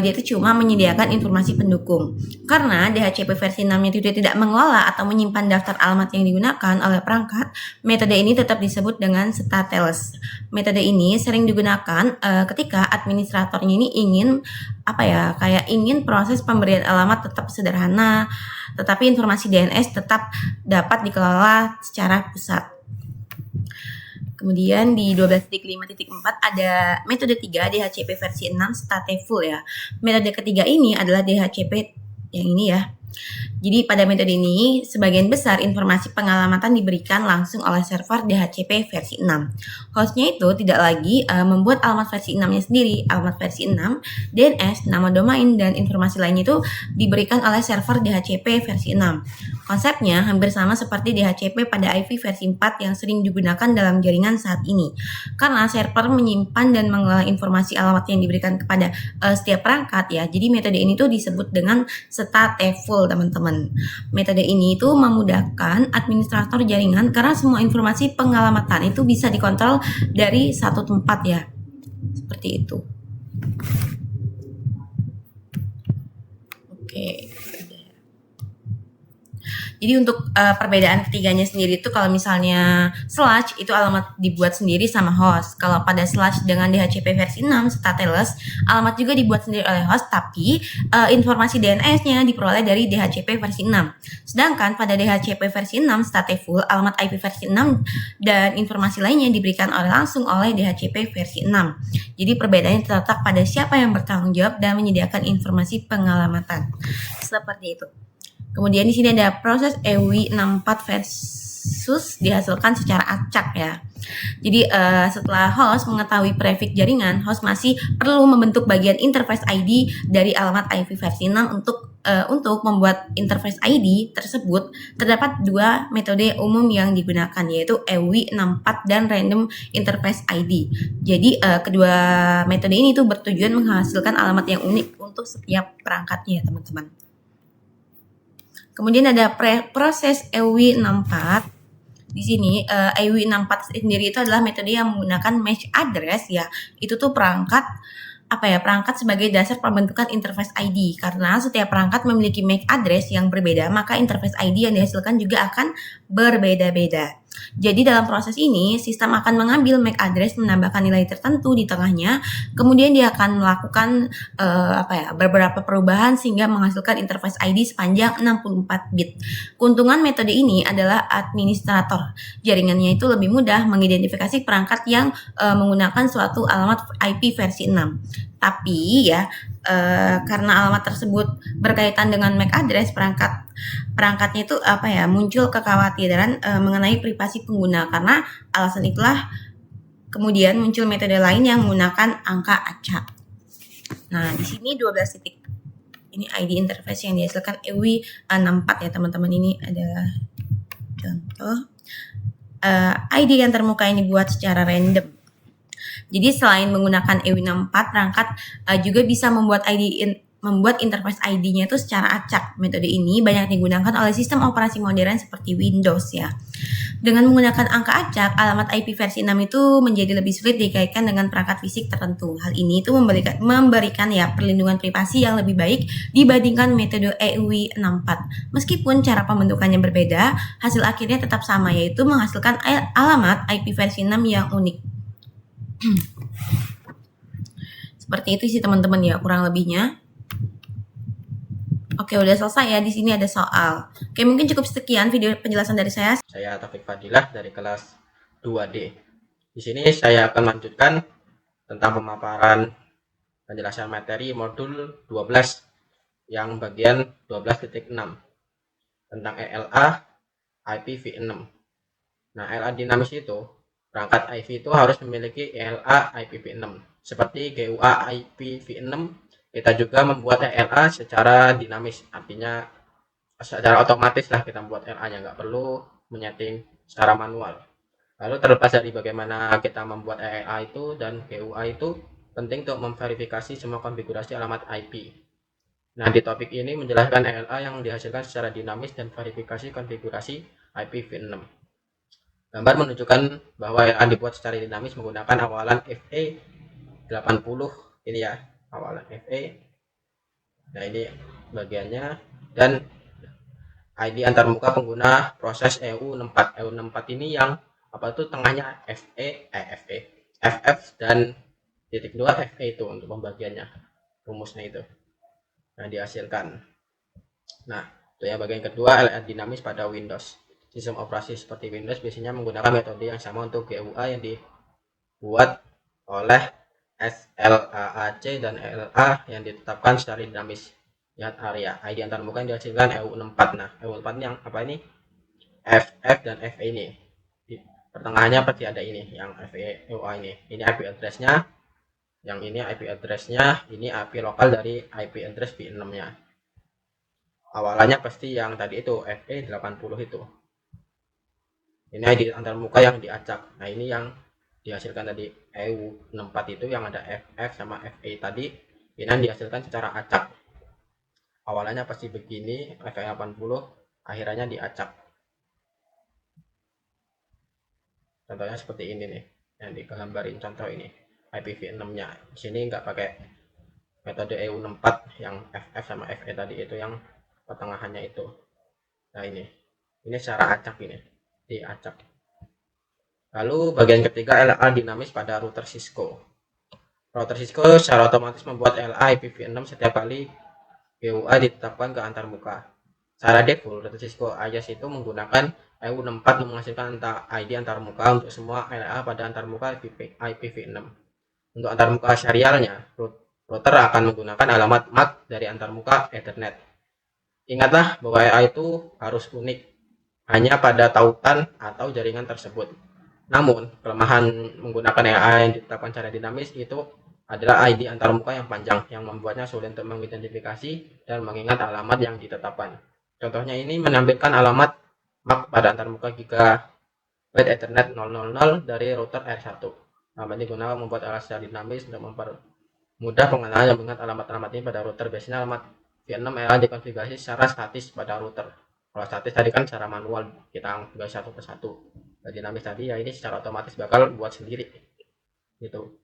dia itu cuma menyediakan informasi pendukung. Karena DHCP versi 6-nya itu tidak mengelola atau menyimpan daftar alamat yang digunakan oleh perangkat, metode ini tetap disebut dengan stateless. Metode ini sering digunakan ketika administratornya ini ingin proses pemberian alamat tetap sederhana, tetapi informasi DNS tetap dapat dikelola secara pusat. Kemudian di 12.5.4 ada metode 3 DHCP versi 6 stateful ya. Metode ketiga ini adalah DHCP yang ini ya. Jadi pada metode ini sebagian besar informasi pengalamatan diberikan langsung oleh server DHCP versi 6. Hostnya itu tidak lagi membuat alamat versi 6-nya sendiri. Alamat versi 6, DNS, nama domain, dan informasi lainnya itu diberikan oleh server DHCP versi 6. Konsepnya hampir sama seperti DHCP pada IP versi 4 yang sering digunakan dalam jaringan saat ini. Karena server menyimpan dan mengelola informasi alamat yang diberikan kepada setiap perangkat ya. Jadi metode ini tuh disebut dengan stateful teman-teman. Metode ini itu memudahkan administrator jaringan karena semua informasi pengalamatan itu bisa dikontrol dari satu tempat ya. Seperti itu. Oke. Jadi untuk perbedaan ketiganya sendiri itu kalau misalnya SLAC itu alamat dibuat sendiri sama host. Kalau pada SLAC dengan DHCP versi 6 stateless, alamat juga dibuat sendiri oleh host tapi informasi DNS-nya diperoleh dari DHCP versi 6. Sedangkan pada DHCP versi 6 stateful, alamat IP versi 6 dan informasi lainnya diberikan langsung oleh DHCP versi 6. Jadi perbedaannya terletak pada siapa yang bertanggung jawab dan menyediakan informasi pengalamatan. Seperti itu. Kemudian di sini ada proses EWI64 versus dihasilkan secara acak ya. Jadi setelah host mengetahui prefix jaringan, host masih perlu membentuk bagian interface ID dari alamat IP versi 6 untuk membuat interface ID tersebut terdapat 2 metode umum yang digunakan yaitu EWI64 dan Random Interface ID. Jadi kedua metode ini tuh bertujuan menghasilkan alamat yang unik untuk setiap perangkatnya teman-teman. Kemudian ada proses EWI64. Di sini EWI64 sendiri itu adalah metode yang menggunakan mesh address ya. Itu tuh perangkat sebagai dasar pembentukan interface ID. Karena setiap perangkat memiliki MAC address yang berbeda, maka interface ID yang dihasilkan juga akan berbeda-beda. Jadi dalam proses ini, sistem akan mengambil MAC address, menambahkan nilai tertentu di tengahnya, kemudian dia akan melakukan beberapa perubahan sehingga menghasilkan interface ID sepanjang 64 bit. Keuntungan metode ini adalah administrator jaringannya itu lebih mudah mengidentifikasi perangkat yang menggunakan suatu alamat IP versi 6. Tapi ya, karena alamat tersebut berkaitan dengan MAC address, perangkatnya itu muncul kekhawatiran mengenai privasi pengguna. Karena alasan itulah kemudian muncul metode lain yang menggunakan angka acak. Nah, di sini 12 titik. Ini ID interface yang dihasilkan EWI 64 ya teman-teman. Ini adalah contoh ID yang termuka yang dibuat secara random. Jadi selain menggunakan EWI64, perangkat juga bisa membuat interface ID-nya itu secara acak. Metode ini banyak digunakan oleh sistem operasi modern seperti Windows ya. Dengan menggunakan angka acak, alamat IP versi 6 itu menjadi lebih sulit dikaitkan dengan perangkat fisik tertentu. Hal ini itu memberikan ya perlindungan privasi yang lebih baik dibandingkan metode EWI64. Meskipun cara pembentukannya berbeda, hasil akhirnya tetap sama, yaitu menghasilkan alamat IP versi 6 yang unik. Seperti itu sih teman-teman ya, kurang lebihnya. Oke, udah selesai ya. Di sini ada soal. Oke, mungkin cukup sekian video penjelasan dari saya. Saya Taufik Fadilah dari kelas 2D. Di sini saya akan melanjutkan tentang pemaparan penjelasan materi modul 12 yang bagian 12.6 tentang ELA IPv6. Nah, ELA dinamis itu, perangkat IP itu harus memiliki ELA IPv6. Seperti GUA IPv6, kita juga membuat ELA secara dinamis, artinya secara otomatis lah kita membuat ELA-nya, nggak perlu menyeting secara manual. Lalu terlepas dari bagaimana kita membuat ELA itu dan GUA itu, penting untuk memverifikasi semua konfigurasi alamat IP. Nah, di topik ini menjelaskan ELA yang dihasilkan secara dinamis dan verifikasi konfigurasi IPv6. Gambar menunjukkan bahwa ELA dibuat secara dinamis menggunakan awalan FE80 ini ya, awalan FE. Nah, ini bagiannya, dan ID antarmuka pengguna proses EU64. EU64 ini yang tengahnya FF dan titik 2 FE itu untuk pembagiannya, rumusnya itu. Nah, dihasilkan. Nah, itu ya bagian kedua, ELA dinamis pada Windows. Sistem operasi seperti Windows biasanya menggunakan metode yang sama untuk GUA yang dibuat oleh SLAAC dan ELA yang ditetapkan secara dinamis. Lihat area ID antarmuka yang dihasilkan EU64. Nah, EU64 ini yang apa ini? FF dan FE ini. Di pertengahannya pasti ada ini yang FE EUA ini. Ini IP address-nya. Yang ini IP address-nya, ini IP lokal dari IP address V6-nya. Awalannya pasti yang tadi itu FE80 itu. Ini ID antarmuka yang diacak. Nah, ini yang dihasilkan tadi EU64 itu yang ada FF sama FE tadi, ini yang dihasilkan secara acak. Awalannya pasti begini, FE80, akhirannya diacak. Contohnya seperti ini nih, yang digambarin contoh ini, IPv6-nya. Di sini nggak pakai metode EU64 yang FF sama FE tadi itu yang pertengahannya itu. Nah, ini secara acak ini, diacak. Lalu bagian ketiga, ELA dinamis pada router Cisco. Router Cisco secara otomatis membuat ELA IPv6 setiap kali GUA ditetapkan ke antarmuka. Secara default, router Cisco IaaS itu menggunakan EU64 menghasilkan ID antarmuka untuk semua ELA pada antarmuka IPv6. Untuk antarmuka serialnya, router akan menggunakan alamat MAC dari antarmuka Ethernet. Ingatlah bahwa ELA itu harus unik hanya pada tautan atau jaringan tersebut. Namun, kelemahan menggunakan ELA yang ditetapkan secara dinamis itu adalah ID antarmuka yang panjang, yang membuatnya sulit untuk mengidentifikasi dan mengingat alamat yang ditetapkan. Contohnya ini menampilkan alamat MAC pada antarmuka Gigabit Ethernet 000 dari router R1. Alamat ini digunakan membuat ELA secara dinamis untuk mempermudah pengenalan yang mengingat alamat-alamat ini pada router. Biasanya alamat V6 ELA dikonfigurasi secara statis pada router. Kalau statis tadi kan secara manual, kita konfigurasi satu persatu. Dinamis tadi ya ini secara otomatis bakal buat sendiri gitu.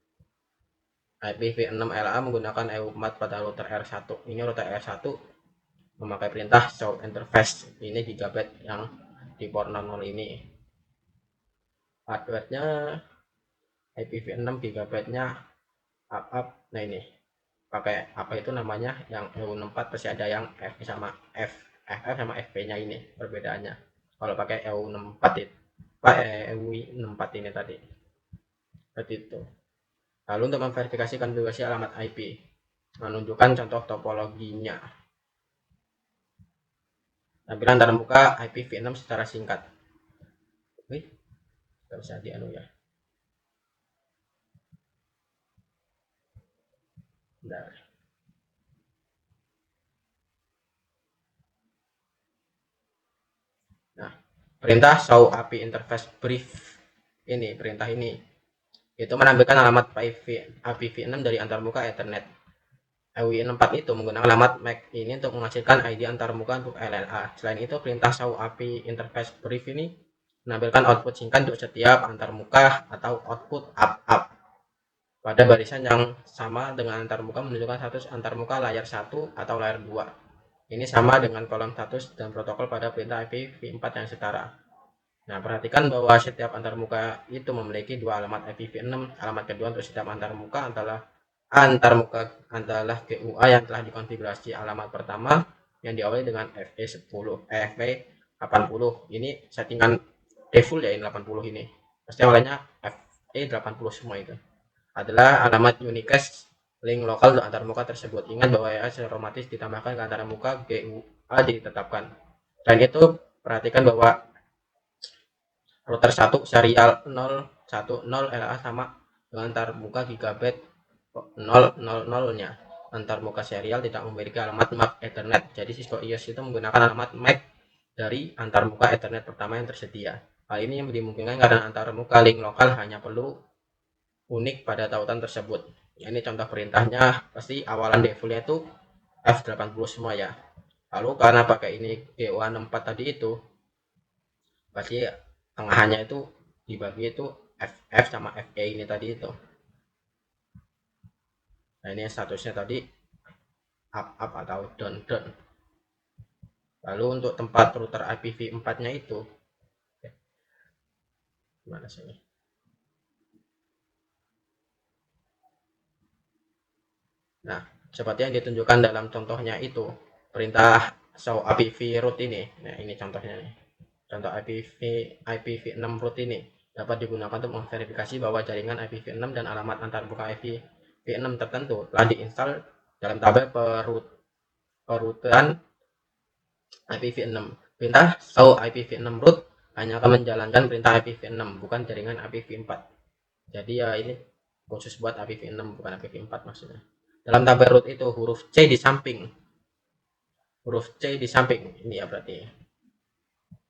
IPv6 ELA menggunakan EU4 pada router R1. Ini router R1 memakai perintah show interface. Ini gigabit yang di port 00 ini. hardware-nya IPv6 GB-nya up. Nah ini pakai apa itu namanya, yang EU64 pasti ada yang F sama FF sama FP-nya, ini perbedaannya kalau pakai EU64 itu EU64 ini tadi, seperti itu. Lalu untuk memverifikasi konfigurasi alamat IP, menunjukkan contoh topologinya. Tampilan antarmuka IPv6 secara singkat. Wih, nggak bisa dianu ya. Bentar. Nah, perintah show API interface brief ini, perintah ini itu menampilkan alamat IPv6 dari antarmuka Ethernet. EU64 itu menggunakan alamat MAC ini untuk menghasilkan ID antarmuka untuk LLA. Selain itu, perintah show API interface brief ini menampilkan output singkat untuk setiap antarmuka atau output up pada barisan yang sama dengan antarmuka, menunjukkan status antarmuka layar 1 atau layar 2. Ini sama dengan kolom status dan protokol pada perintah IPv4 yang setara. Nah, perhatikan bahwa setiap antarmuka itu memiliki dua alamat IPv6. Alamat kedua untuk setiap antarmuka adalah GUA yang telah dikonfigurasi. Alamat pertama yang diawali dengan FE80. Ini settingan default ya, ini 80 ini. Pasti awalnya FE80 semua itu. Adalah alamat unicast link lokal untuk antarmuka tersebut. Ingat bahwa ya secara otomatis ditambahkan ke antarmuka GUA ditetapkan. Selain itu, perhatikan bahwa router 1 serial 010 LA sama dengan antarmuka gigabit 000-nya. Antarmuka serial tidak memiliki alamat MAC Ethernet. Jadi Cisco IOS itu menggunakan alamat MAC dari antarmuka Ethernet pertama yang tersedia. Hal ini yang dimungkinkan karena antarmuka link lokal hanya perlu unik pada tautan tersebut. Ini contoh perintahnya, pasti awalan defaultnya itu F80 semua ya. Lalu karena pakai ini GUA64 tadi itu, pasti tengahnya itu dibagi itu FF sama FE ini tadi itu. Nah, ini statusnya tadi up atau down. Lalu untuk tempat router IPv4 nya itu gimana sih ini? Nah, seperti yang ditunjukkan dalam contohnya itu, perintah show IPv root ini. Nah, ini contohnya nih. Contoh IPv6 root ini dapat digunakan untuk memverifikasi bahwa jaringan IPv6 dan alamat antarmuka IPv6 tertentu telah diinstal dalam tabel perutan IPv6. Perintah show IPv6 root hanya akan menjalankan perintah IPv6, bukan jaringan IPv4. Jadi ya ini khusus buat IPv6, bukan IPv4 maksudnya. Dalam tabel root itu huruf C di samping ini ya, berarti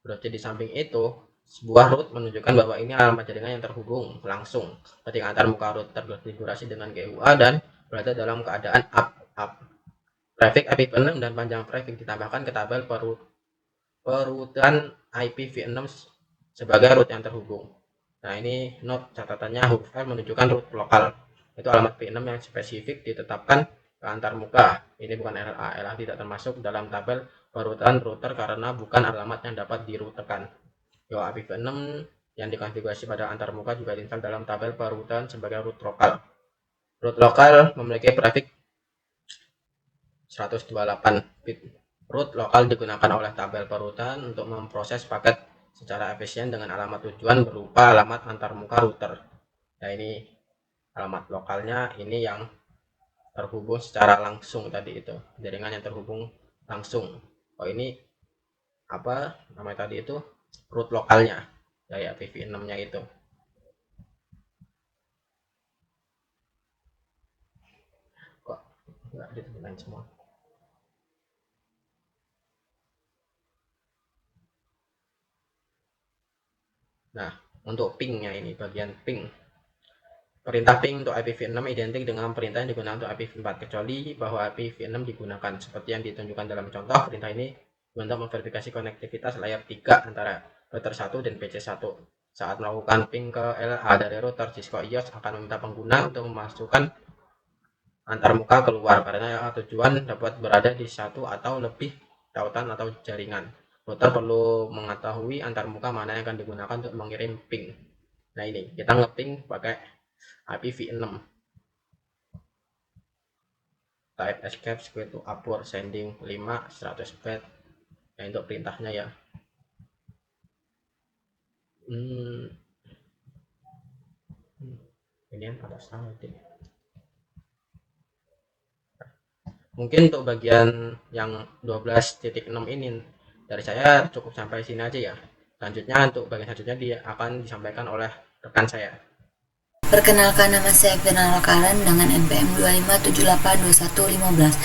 huruf C di samping itu sebuah root menunjukkan bahwa ini alamat jaringan yang terhubung langsung ketika antarmuka root terkonfigurasi dengan GUA dan berada dalam keadaan up. Prefix IPv6 dan panjang prefix ditambahkan ke tabel perutan IPv6 sebagai root yang terhubung. Nah, ini note catatannya, huruf L menunjukkan root lokal. Itu alamat P6 yang spesifik ditetapkan ke antarmuka. Ini bukan LA. LA tidak termasuk dalam tabel perutan router karena bukan alamat yang dapat dirutekan. IPv6 yang dikonfigurasi pada antarmuka juga diinstal dalam tabel perutan sebagai root lokal. Root lokal memiliki prefix 128 bit. Root lokal digunakan oleh tabel perutan untuk memproses paket secara efisien dengan alamat tujuan berupa alamat antarmuka router. Nah, ini alamat lokalnya, ini yang terhubung secara langsung tadi itu, jaringan yang terhubung langsung. Oh, ini apa namanya tadi itu, root lokalnya ya IPv6 nya itu. Kok nggak ditentukan semua. Nah, untuk pingnya ini, bagian ping. Perintah ping untuk IPv6 identik dengan perintah yang digunakan untuk IPv4, kecuali bahwa IPv6 digunakan. Seperti yang ditunjukkan dalam contoh, perintah ini untuk memverifikasi konektivitas layar 3 antara router 1 dan PC1. Saat melakukan ping ke LA dari router, Cisco IOS akan meminta pengguna untuk memasukkan antarmuka keluar karena tujuan dapat berada di satu atau lebih tautan atau jaringan. Router perlu mengetahui antarmuka mana yang akan digunakan untuk mengirim ping. Nah ini kita ngeping pakai IPv6. Type escape equal to upward sending 5 100 byte. Nah untuk perintahnya ya. Ini yang pada salah deh. Mungkin untuk bagian yang 12.6 ini dari saya cukup sampai sini aja ya. Selanjutnya untuk bagian selanjutnya dia akan disampaikan oleh rekan saya. Perkenalkan, nama saya Firnal Karen dengan NPM 25782115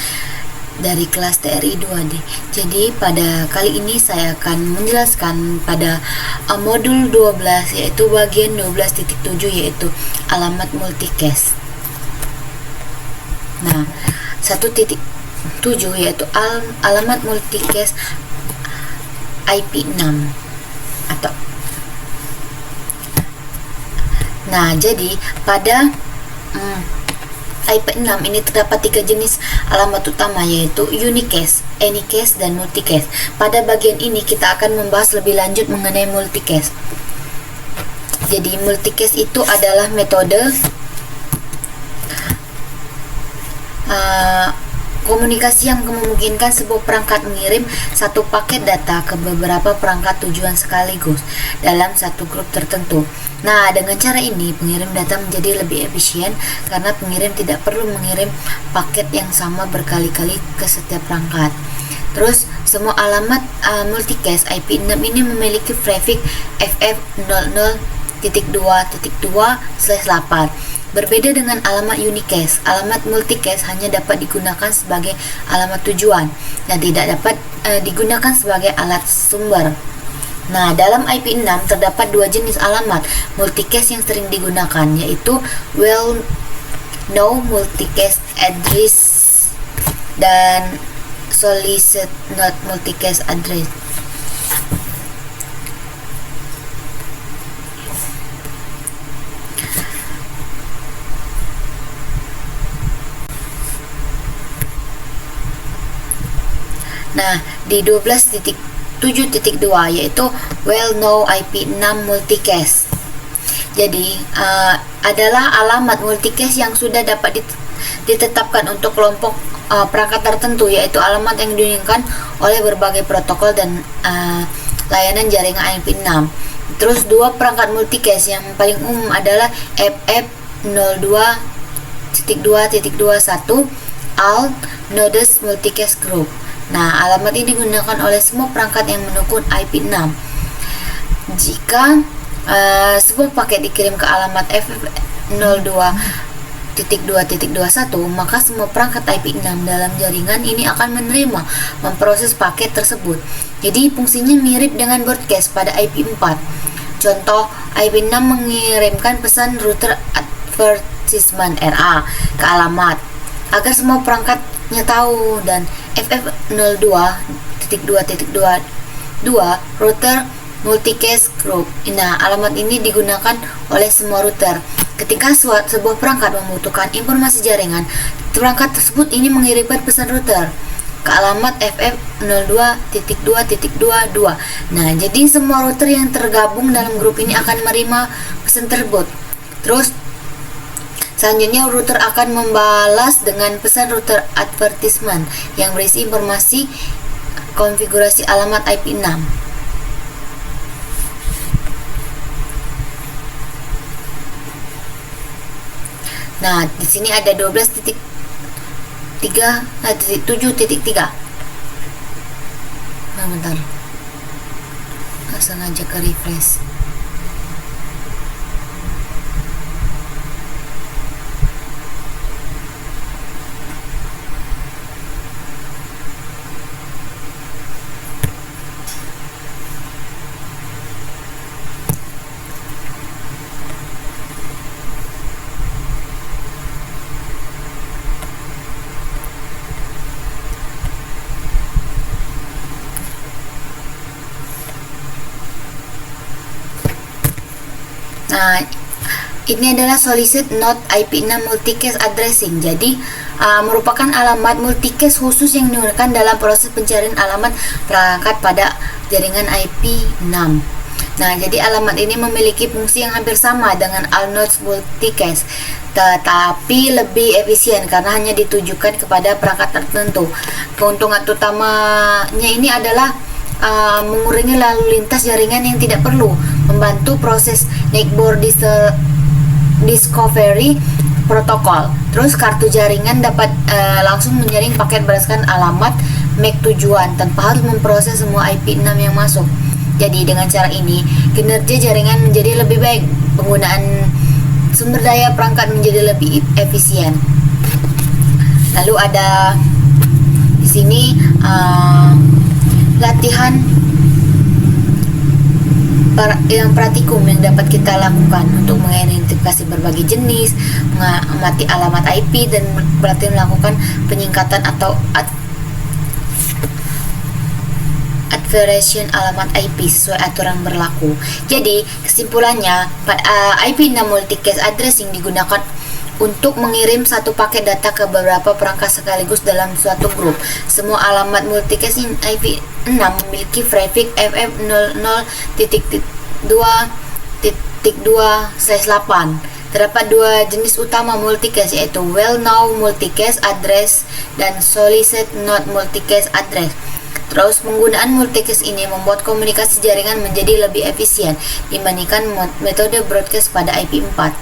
dari kelas TRI 2D. Jadi pada kali ini saya akan menjelaskan pada modul 12 yaitu bagian 12.7 yaitu alamat multicast. Nah, 1.7 yaitu alamat multicast IP6 atau jadi pada IP6 ini terdapat 3 jenis alamat utama yaitu unicast, anycast, dan multicast. Pada bagian ini kita akan membahas lebih lanjut mengenai multicast. Jadi multicast itu adalah metode komunikasi yang memungkinkan sebuah perangkat mengirim satu paket data ke beberapa perangkat tujuan sekaligus dalam satu grup tertentu. Nah, dengan cara ini pengirim data menjadi lebih efisien karena pengirim tidak perlu mengirim paket yang sama berkali-kali ke setiap perangkat. Terus, semua alamat multicast IP6 ini memiliki prefix FF00.2.2/8. Berbeda dengan alamat unicast, alamat multicast hanya dapat digunakan sebagai alamat tujuan dan tidak dapat digunakan sebagai alat sumber. Nah, dalam IP6 terdapat 2 jenis alamat multicast yang sering digunakan yaitu well known multicast address dan solicited not multicast address. Nah, di 12.7.2 yaitu well known IP6 multicast. Jadi adalah alamat multicast yang sudah dapat ditetapkan untuk kelompok perangkat tertentu, yaitu alamat yang diinginkan oleh berbagai protokol dan layanan jaringan IP6. Terus 2 perangkat multicast yang paling umum adalah FF02.2.21 alt nodes multicast group. Nah, alamat ini digunakan oleh semua perangkat yang mendukung IP6. Jika sebuah paket dikirim ke alamat FF02.2.21, maka semua perangkat IP6 dalam jaringan ini akan menerima memproses paket tersebut. Jadi fungsinya mirip dengan broadcast pada IP4. Contoh, IP6 mengirimkan pesan router advertisement RA ke alamat agar semua perangkatnya tahu, dan FF02.2.2 router multicast group. Nah, alamat ini digunakan oleh semua router. Ketika sebuah perangkat membutuhkan informasi jaringan, perangkat tersebut ini mengirimkan pesan router ke alamat FF02.2.22. Nah, jadi semua router yang tergabung dalam grup ini akan menerima pesan tersebut. Terus selanjutnya router akan membalas dengan pesan router advertisement yang berisi informasi konfigurasi alamat IP6. Nah, di sini ada 12.7.3. Nah, bentar. Nggak sengaja ke refresh. Nah, ini adalah solicited not IP6 multicast addressing. Jadi merupakan alamat multicast khusus yang digunakan dalam proses pencarian alamat perangkat pada jaringan IP6. Nah, jadi alamat ini memiliki fungsi yang hampir sama dengan Alnodes multicast, tetapi lebih efisien karena hanya ditujukan kepada perangkat tertentu. Keuntungan utamanya ini adalah mengurangi lalu lintas jaringan yang tidak perlu, membantu proses network discovery protokol. Terus kartu jaringan dapat langsung menyaring paket berdasarkan alamat MAC tujuan tanpa harus memproses semua IP6 yang masuk. Jadi dengan cara ini kinerja jaringan menjadi lebih baik, penggunaan sumber daya perangkat menjadi lebih efisien. Lalu ada di sini latihan yang praktikum yang dapat kita lakukan untuk mengidentifikasi berbagai jenis, mengamati alamat IP, dan berarti melakukan penyingkatan atau adveration alamat IP sesuai aturan berlaku. Jadi kesimpulannya, IP6 multicast addressing digunakan untuk mengirim satu paket data ke beberapa perangkat sekaligus dalam suatu grup. Semua alamat multicast IP6 memiliki prefix FF0.2.2/8. Terdapat dua jenis utama multicast, yaitu well-known multicast address dan solicited not multicast address. Terus penggunaan multicast ini membuat komunikasi jaringan menjadi lebih efisien dibandingkan metode broadcast pada IP4.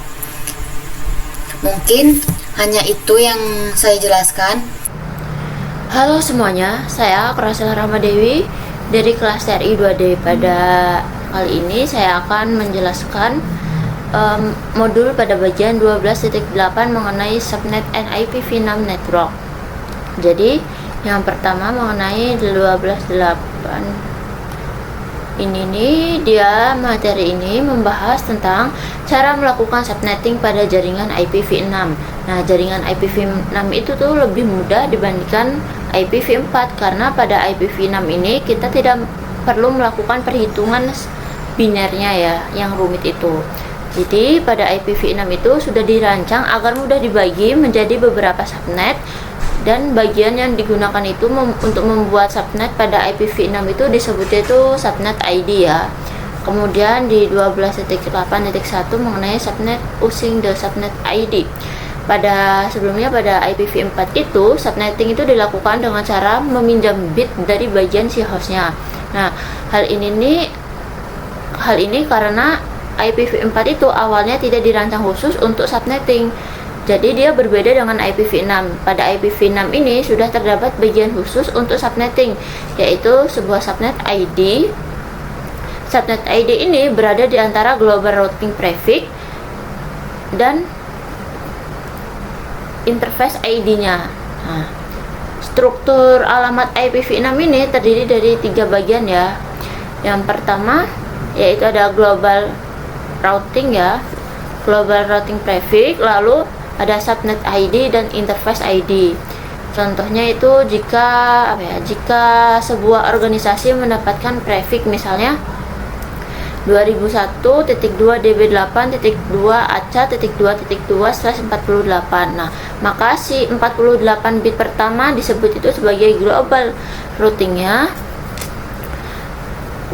Mungkin hanya itu yang saya jelaskan. Halo semuanya, saya Krasel Ramadewi dari kelas TRI 2D. Pada kali ini saya akan menjelaskan modul pada bagian 12.8 mengenai subnet and IPv6 network. Jadi yang pertama mengenai 12.8 ini dia materi ini membahas tentang cara melakukan subnetting pada jaringan IPv6. Nah, jaringan IPv6 itu tuh lebih mudah dibandingkan IPv4 karena pada IPv6 ini kita tidak perlu melakukan perhitungan binernya ya, yang rumit itu. Jadi pada IPv6 itu sudah dirancang agar mudah dibagi menjadi beberapa subnet, dan bagian yang digunakan itu untuk membuat subnet pada IPv6 itu disebutnya itu subnet ID ya. Kemudian di 12.8.1 mengenai subnet using the subnet ID. Sebelumnya pada IPv4 itu subnetting itu dilakukan dengan cara meminjam bit dari bagian si hostnya. Nah, hal ini karena IPv4 itu awalnya tidak dirancang khusus untuk subnetting. Jadi dia berbeda dengan IPv6. Pada IPv6 ini sudah terdapat bagian khusus untuk subnetting, yaitu sebuah subnet ID. Subnet ID ini berada di antara global routing prefix dan interface ID-nya. Nah, struktur alamat IPv6 ini terdiri dari 3 bagian ya. Yang pertama yaitu ada global routing ya, global routing prefix, lalu ada subnet ID dan interface ID. Contohnya itu jika sebuah organisasi mendapatkan prefix misalnya 2001.2DB8.2.ACA.2.2/48. Nah, maka si 48 bit pertama disebut itu sebagai global routingnya,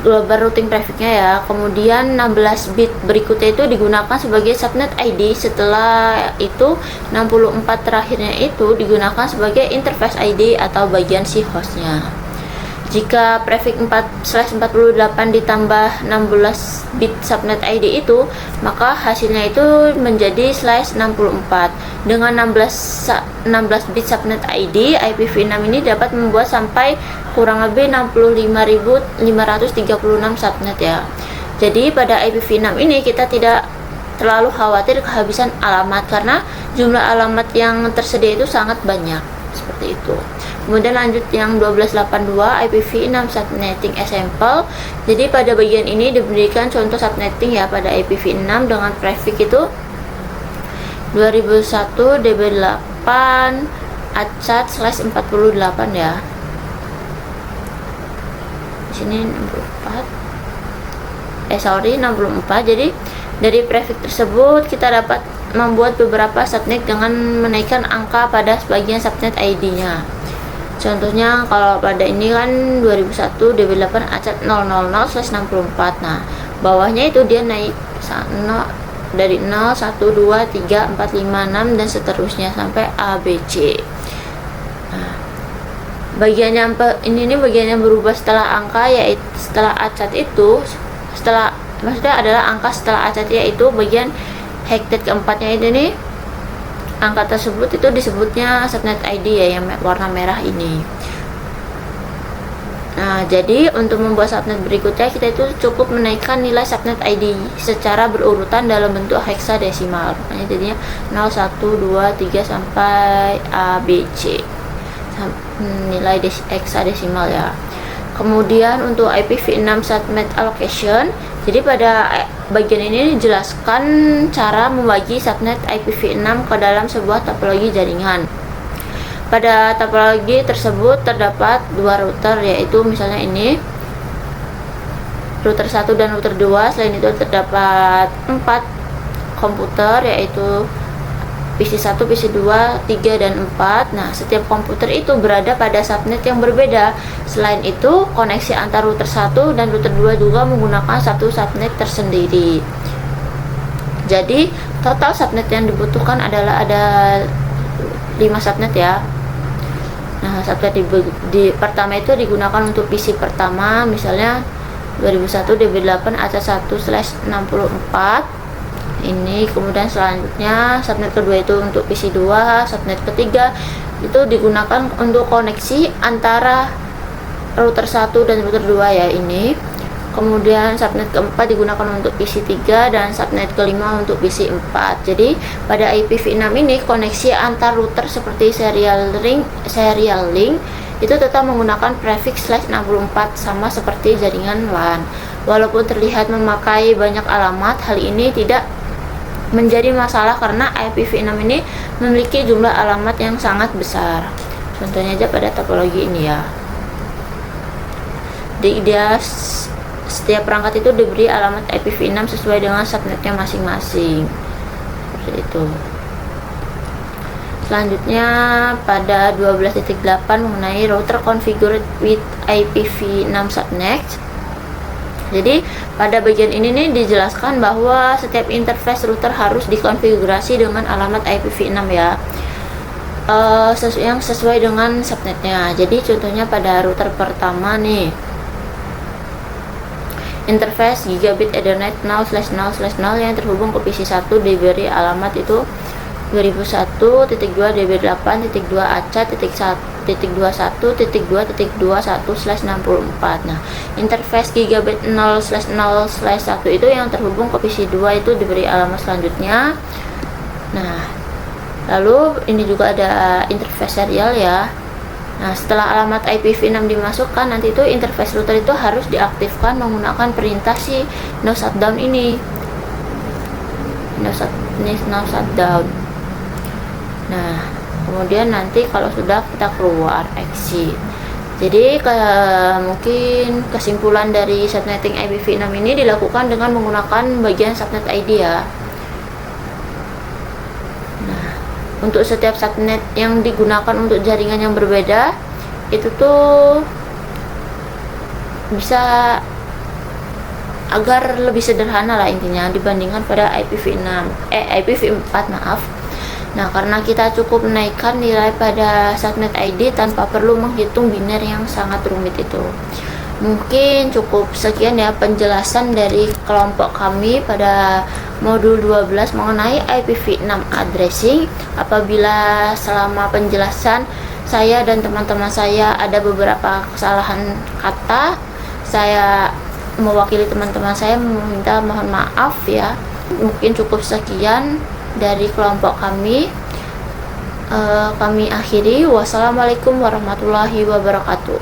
global routing prefixnya ya. Kemudian 16 bit berikutnya itu digunakan sebagai subnet ID. Setelah itu 64 terakhirnya itu digunakan sebagai interface ID atau bagian si hostnya. Jika prefix 4/48 ditambah 16 bit subnet ID itu, maka hasilnya itu menjadi /64. Dengan 16 bit subnet ID, IPv6 ini dapat membuat sampai kurang lebih 65.536 subnet ya. Jadi pada IPv6 ini kita tidak terlalu khawatir kehabisan alamat karena jumlah alamat yang tersedia itu sangat banyak. Seperti itu. Kemudian lanjut yang 1282 IPv6 subnetting example. Jadi pada bagian ini diberikan contoh subnetting ya pada IPv6 dengan prefix itu 2001 DB8 ACAT/48 ya. Di sini 64. Jadi dari prefix tersebut kita dapat membuat beberapa subnet dengan menaikkan angka pada sebagian subnet ID-nya. Contohnya kalau pada ini kan 2001 DB8 ACAT 000/64. Nah, bawahnya itu dia naik dari 0, 1, 2, 3, 4, 5, 6 dan seterusnya sampai A, B, C. Nah, bagian yang ini bagian yang berubah setelah angka, yaitu setelah acat itu, maksudnya adalah angka setelah acat, yaitu bagian hektet keempatnya itu nih, angka tersebut itu disebutnya subnet ID ya, yang warna merah ini. Nah, jadi untuk membuat subnet berikutnya kita itu cukup menaikkan nilai subnet ID secara berurutan dalam bentuk heksadesimal. Makanya jadinya 0, 1, 2, 3 sampai A, B, C. Nilai heksadesimal ya. Kemudian untuk IPv6 subnet allocation, jadi pada bagian ini dijelaskan cara membagi subnet IPv6 ke dalam sebuah topologi jaringan. Pada topologi tersebut terdapat dua router, yaitu misalnya ini router 1 dan router 2. Selain itu terdapat 4 komputer, yaitu PC1, PC2, 3, dan 4. Nah, setiap komputer itu berada pada subnet yang berbeda. Selain itu, koneksi antar router 1 dan router 2 juga menggunakan satu subnet tersendiri. Jadi, total subnet yang dibutuhkan adalah ada 5 subnet ya. Nah, subnet pertama itu digunakan untuk PC pertama, misalnya 2001 DB8 AC1/64 ini. Kemudian selanjutnya subnet kedua itu untuk PC2, subnet ketiga itu digunakan untuk koneksi antara router 1 dan router 2 ya ini. Kemudian subnet keempat digunakan untuk PC3 dan subnet kelima untuk PC4. Jadi pada IPv6 ini koneksi antar router seperti serial link itu tetap menggunakan prefix /64 sama seperti jaringan LAN. Walaupun terlihat memakai banyak alamat, hal ini tidak menjadi masalah karena IPv6 ini memiliki jumlah alamat yang sangat besar. Contohnya aja pada topologi ini ya. Dia setiap perangkat itu diberi alamat IPv6 sesuai dengan subnetnya masing-masing. Seperti itu. Selanjutnya pada 12.8 mengenai router configured with IPv6 subnet. Jadi pada bagian ini nih dijelaskan bahwa setiap interface router harus dikonfigurasi dengan alamat IPv6 ya, yang sesuai dengan subnetnya. Jadi contohnya pada router pertama nih, interface gigabit Ethernet 0/0/0 yang terhubung ke PC1 diberi alamat itu 2001.2 DB8.2 ACA.21.2.21/64. Nah, interface gigabit 0/0/1 itu yang terhubung ke PC2 itu diberi alamat selanjutnya. Nah, lalu ini juga ada interface serial ya. Nah, setelah alamat IPv6 dimasukkan, nanti itu interface router itu harus diaktifkan menggunakan perintah si no shutdown ini. No shutdown. Nah, kemudian nanti kalau sudah kita keluar exit. Jadi mungkin kesimpulan dari subnetting IPv6 ini dilakukan dengan menggunakan bagian subnet ID ya. Nah, untuk setiap subnet yang digunakan untuk jaringan yang berbeda itu tuh bisa agar lebih sederhana lah intinya dibandingkan pada IPv4 maaf. Nah, karena kita cukup menaikkan nilai pada subnet ID tanpa perlu menghitung biner yang sangat rumit itu. Mungkin cukup sekian ya penjelasan dari kelompok kami pada modul 12 mengenai IPv6 addressing. Apabila selama penjelasan saya dan teman-teman saya ada beberapa kesalahan kata, saya mewakili teman-teman saya meminta mohon maaf ya. Mungkin cukup sekian dari kelompok kami. Kami akhiri. Wassalamualaikum warahmatullahi wabarakatuh.